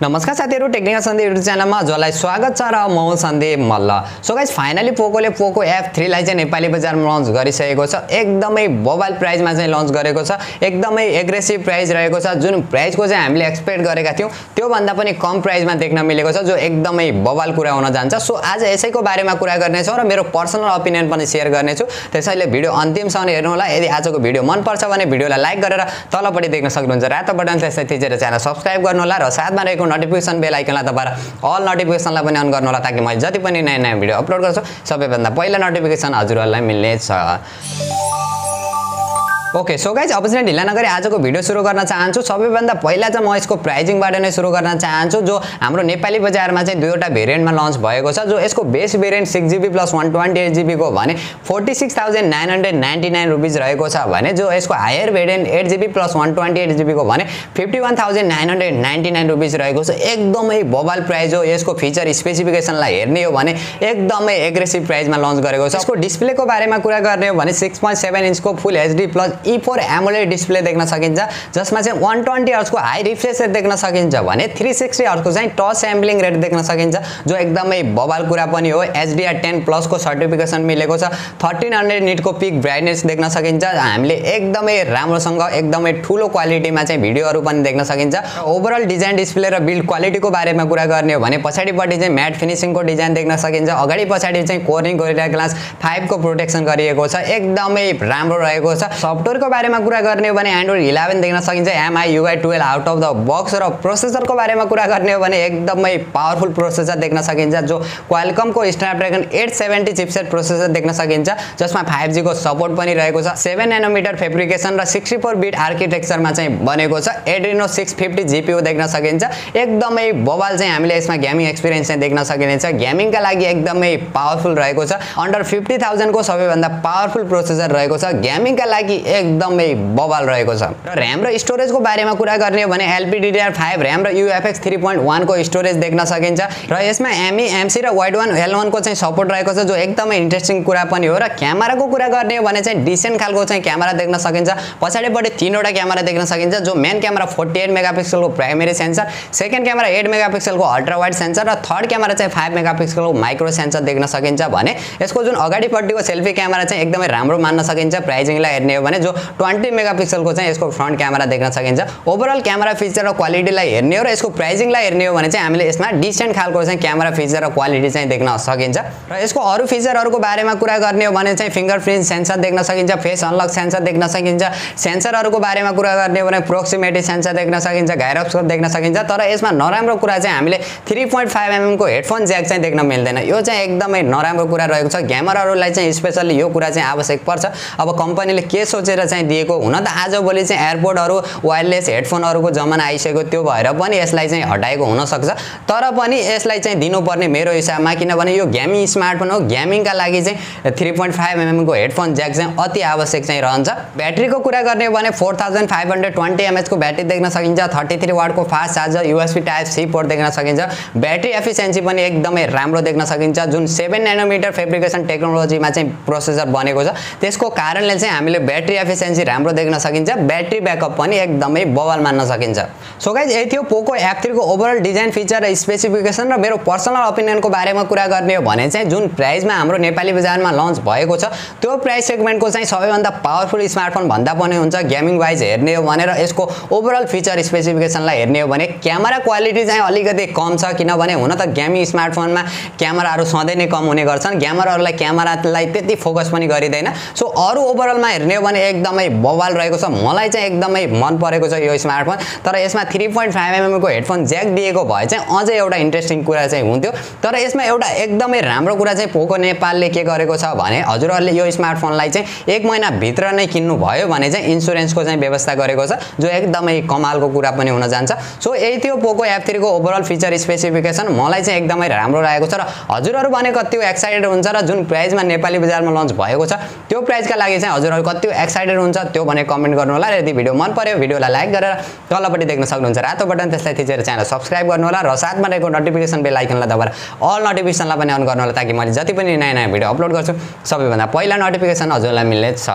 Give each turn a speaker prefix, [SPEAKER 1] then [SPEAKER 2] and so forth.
[SPEAKER 1] नमस्कार साथीहरु, technical Sandeep YouTube च्यानलमा हजुरलाई स्वागत छ र म Sandeep Malla. So guys, finally पोकोले पोको F3 लाई चाहिँ नेपाली बजारमा लन्च गरिसकेको छ। एकदमै बबाल प्राइसमा चाहिँ लन्च गरेको छ। एकदमै एग्रेसिभ प्राइस रहेको छ। जुन प्राइसको चाहिँ हामीले एक्सपेक्ट गरेका थियौं त्यो भन्दा पनि कम प्राइसमा देख्न मिलेको छ, जो एकदमै बबाल कुरा हुन जान्छ। सो आज यसैको बारेमा कुरा गर्ने छौं र मेरो पर्सनल ओपिनियन पनि शेयर गर्ने छु। त्यसैले भिडियो अन्तिमसम्म हेर्नु होला। यदि आजको भिडियो मन पर्छ भने भिडियोलाई लाइक गरेर तलपट्टि देख्न सक्नुहुन्छ रातो बटन, त्यसलाई थिचेर च्यानल सब्स्क्राइब गर्नु होला र साथमा रहेको नोटिफिकेसन बेल आइकनलाई दबाएर अल नोटिफिकेसनलाई पनि अन गर्नु होला, ताकि मैले जति पनि नयाँ भिडियो अपलोड गर्छु सबैभन्दा पहिला नोटिफिकेसन हजुरहरूलाई मिल्नेछ। ओके, सो गाइज, अब चाहिँ ढिला नगरी आजको भिडियो सुरु गर्न चाहन्छु। सबैभन्दा पहिला चाहिँ म यसको प्राइसिङबाट नै सुरु गर्न चाहन्छु। जो हाम्रो नेपाली बजारमा चाहिँ दुईवटा भेरिएन्टमा लन्च भएको छ। जो यसको base variant 6GB plus 128GB को भने 46,999 रुपीज रहेको छ भने जो यसको higher variant 8GB plus 128GB को भने 51,999 रुपीज रहेको छ। एकदमै बबाल प्राइस हो। यसको फिचर स्पेसिफिकेसनलाई हेर्ने हो भने एकदमै एग्रेसिभ प्राइसमा लन्च गरेको छ। यसको डिस्प्लेको बारेमा कुरा गर्ने हो भने 6.7 इन्चको full HD plus E4 AMOLED display देख्न सकिन्छ, जसमा चाहिँ 120 हर्ट्ज को हाई रिफ्रेश रेट देख्न सकिन्छ भने 360 हर्ट्ज को चाहिँ टच सैम्पलिङ रेट देख्न सकिन्छ, जो एकदमै बबाल कुरा पनि हो। HDR10 प्लस को सर्टिफिकेसन मिलेको छ। 1300 निट को पिक ब्राइटनेस देख्न सकिन्छ। हामीले एकदमै राम्रोसँग एकदमै ठूलो क्वालिटीमा चाहिँ भिडियोहरु पनि देख्न सकिन्छ। ओभरअल डिजाइन, डिस्प्ले र बिल्ड क्वालिटीको बारेमा कुरा गर्ने हो भने पछाडीपट्टि चाहिँ म्याट फिनिशिङको डिजाइन देख्न सकिन्छ। अगाडि पछाडी चाहिँ कोर्निङ गोरिल्ला ग्लास 5 को प्रोटेक्सन गरिएको छ। एकदमै राम्रो रहेको छ। सफ्टवेयरको बारेमा कुरा गर्ने हो भने एन्ड्रोइड 11 देख्न सकिन्छ। MIUI 12 out of the box. र प्रोसेसरको बारेमा कुरा गर्ने हो भने एकदमै पावरफुल प्रोसेसर देख्न सकिन्छ, जो क्वालकमको स्न्यापड्र्यागन 870 चिपसेट प्रोसेसर देख्न सकिन्छ, जसमा 5G को सपोर्ट पनि रहेको छ। 7 नैनोमिटर फेब्रिकेसन र 64 बिट आर्किटेक्चरमा चाहिँ बनेको छ। Adreno 650 GPU देख्न सकिन्छ। एकदमै बबाल चाहिँ हामीले यसमा गेमिङ एक्सपिरियन्स चाहिँ देख्न सकिनेछ। गेमिङका लागि एकदमै पावरफुल रहेको छ। अन्डर 50,000 को सबैभन्दा पावरफुल प्रोसेसर रहेको छ। गेमिङका लागि एकदमै बबाल रहेको छ। र र्याम र स्टोरेजको बारेमा कुरा गर्ने हो भने LPDDR5 र्याम र UFS 3.1 को स्टोरेज देख्न सकिन्छ। र यसमा MEMC र वाइड 1 L1 को चाहिँ सपोर्ट रहेको छ, जो एकदमै इन्ट्रेस्टिङ कुरा पनि हो। र क्यामेराको कुरा गर्ने हो भने चाहिँ डिसेन्ट खालको चाहिँ क्यामेरा देख्न सकिन्छ। पछाडीपट्टि तीनवटा क्यामेरा देख्न सकिन्छ, जो मेन क्यामेरा 48 मेगापिक्सल को primary sensor, second camera 8 megapixel को अल्ट्रा वाइड सेन्सर र थर्ड क्यामेरा चाहिँ 5 मेगापिक्सल को माइक्रो सेन्सर देख्न सकिन्छ भने यसको जुन अगाडिपट्टिको सेल्फी क्यामेरा चाहिँ एकदमै राम्रो मान्न सकिन्छ। प्राइसिङलाई हेर्ने हो भने जो 20 मेगापिक्सल को चाहिँ यसको फ्रन्ट क्यामेरा देख्न सकिन्छ। ओभरअल क्यामेरा फिचर र क्वालिटीलाई हेर्ने हो र यसको प्राइसिङलाई हेर्ने हो भने चाहिँ हामीले यसमा डिसेन्ट खालको चाहिँ क्यामेरा फिचर र क्वालिटी चाहिँ देख्न सकिन्छ। र यसको अरु फिचरहरुको बारेमा कुरा गर्ने हो भने चाहिँ फिंगरप्रिन्ट सेन्सर देख्न सकिन्छ, फेस अनलक सेन्सर देख्न सकिन्छ। सेन्सरहरुको बारेमा कुरा गर्ने हो भने प्रोक्सिमिटी सेन्सर देख्न सकिन्छ, गाइरोस्कोप देख्न सकिन्छ। तर यसमा नराम्रो कुरा चाहिँ हामीले 3.5 mm को हेडफोन ज्याक चाहिँ देख्न मिल्दैन। यो चाहिँ एकदमै नराम्रो कुरा रहेको छ। गेमरहरुलाई चाहिँ स्पेशली यो कुरा चाहिँ आवश्यक पर्छ। अब कम्पनीले के सोचेर चाहिँ दिएको, हुन त आजभोलि चाहिँ एयरपोर्टहरु वायरलेस हेडफोनहरुको जमाना आइसक्यो, त्यो भएर पनि यसलाई चाहिँ हटाएको हुन सक्छ। तर पनि यसलाई चाहिँ दिनुपर्ने मेरो हिसाबमा, किनभने यो गेमिङ स्मार्टफोन हो। गेमिङका लागि चाहिँ 3.5 mm को हेडफोन ज्याक चाहिँ अति आवश्यक चाहिँ रहन्छ। ब्याट्रीको कुरा गर्ने हो भने 4520 mAh को ब्याट्री देख्न सकिन्छ। 33 वाट को fast charger, USB type C port देख्न सकिन्छ। ब्याट्री एफिसिएन्सी पनि एकदमै राम्रो देख्न सकिन्छ। जुन 7 नैनोमिटर फेब्रिकेसन टेक्नोलोजीमा चाहिँ प्रोसेसर बनेको छ, त्यसको कारणले चाहिँ हामीले ब्याट्री एफिसिएन्सी राम्रो देख्न सकिन्छ। ब्याट्री ब्याकअप पनि एकदमै बवाल मान्न सकिन्छ। सो गाइज, यही थियो पोको F3 को ओभरअल डिजाइन, फिचर र स्पेसिफिकेसन। र मेरो पर्सनल ओपिनियनको बारेमा कुरा गर्ने हो भने चाहिँ जुन प्राइसमा हाम्रो नेपाली बजारमा लन्च भएको छ, त्यो प्राइस सेगमेन्टको चाहिँ सबैभन्दा पावरफुल स्मार्टफोन भन्दा पनि हुन्छ। गेमिङ वाइज हेर्ने हो भने र यसको ओभरअल फिचर स्पेसिफिकेसनलाई हेर्ने हो भने क्यामेरा क्वालिटी चाहिँ अलिकति कम छ, किनभने हुन त गेमिङ स्मार्टफोनमा क्यामेराहरु सधैँ नै कम हुने गर्छन्। गेमरहरुलाई क्यामेरालाई त्यति फोकस पनि गरिदैन। सो अरु ओभरअलमा हेर्ने हो भने एकदमै बवाल रहेको छ। मलाई चाहिँ एकदमै मन परेको छ यो स्मार्टफोन। तर यसमा 3.5 mm को हेडफोन ज्याक दिएको भए चाहिँ अझै एउटा इन्ट्रेस्टिङ कुरा चाहिँ हुन्थ्यो। तर यसमा एउटा एकदमै राम्रो कुरा चाहिँ पोको नेपालले के गरेको छ भने हजुरहरुले यो स्मार्टफोनलाई चाहिँ 1 महिना भित्र नै किन्नु भयो भने चाहिँ इन्स्योरेन्सको चाहिँ व्यवस्था गरेको छ, जो एकदमै कमालको कुरा पनि हुन जान्छ। सो यही थियो पोको F3 को ओभरअल फिचर स्पेसिफिकेसन। मलाई चाहिँ एकदमै राम्रो लागेको छ। र हजुरहरु भने कति एक्साइटेड हुन्छ र जुन प्राइसमा नेपाली बजारमा लन्च भएको छ त्यो प्राइसका लागि चाहिँ हजुरहरु कति एक्साइटेड हुन्छ त्यो भने कमेन्ट गर्नु होला। र यदि भिडियो मन पर्यो भिडियोलाई लाइक गरेर तलपट्टि देख्न सक्नुहुन्छ रातो बटन, त्यसलाई थिचेर च्यानल सब्स्क्राइब गर्नु होला र साथमा रहेको नोटिफिकेसन बेल आइकनलाई दबाएर अल नोटिफिकेसनलाई पनि अन गर्नु होला, ताकि मैले जति पनि नयाँ भिडियो अपलोड गर्छु सबैभन्दा पहिला नोटिफिकेसन हजुरलाई मिल्नेछ।